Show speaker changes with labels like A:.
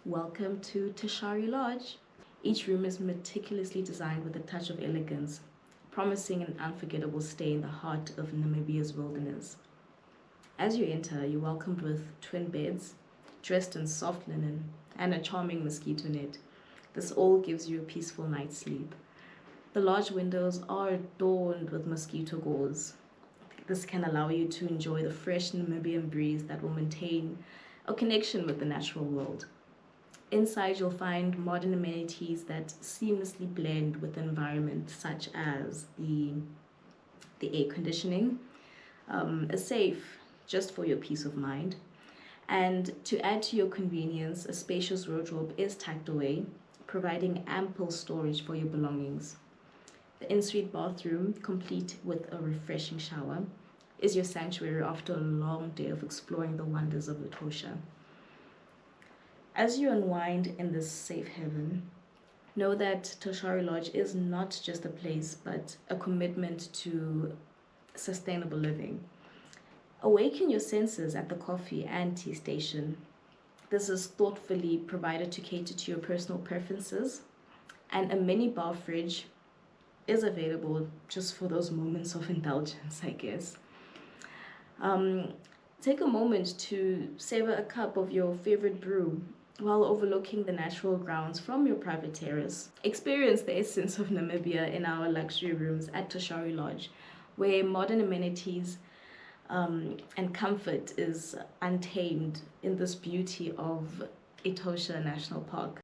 A: Welcome to Toshari Lodge. Each room is meticulously designed with a touch of elegance, promising an unforgettable stay in the heart of Namibia's wilderness. As you enter, you're welcomed with twin beds, dressed in soft linen, and a charming mosquito net. This all gives you a peaceful night's sleep. The lodge windows are adorned with mosquito gauze. This can allow you to enjoy the fresh Namibian breeze that will maintain a connection with the natural world. Inside, you'll find modern amenities that seamlessly blend with the environment, such as the air conditioning, a safe just for your peace of mind. And to add to your convenience, a spacious wardrobe is tucked away, providing ample storage for your belongings. The ensuite bathroom, complete with a refreshing shower, is your sanctuary after a long day of exploring the wonders of Etosha. As you unwind in this safe haven, know that Toshari Lodge is not just a place, but a commitment to sustainable living. Awaken your senses at the coffee and tea station. This is thoughtfully provided to cater to your personal preferences, and a mini bar fridge is available just for those moments of indulgence, I guess. Take a moment to savor a cup of your favorite brew while overlooking the natural grounds from your private terrace. Experience the essence of Namibia in our luxury rooms at Toshari Lodge, where modern amenities and comfort is untamed in this beauty of Etosha National Park.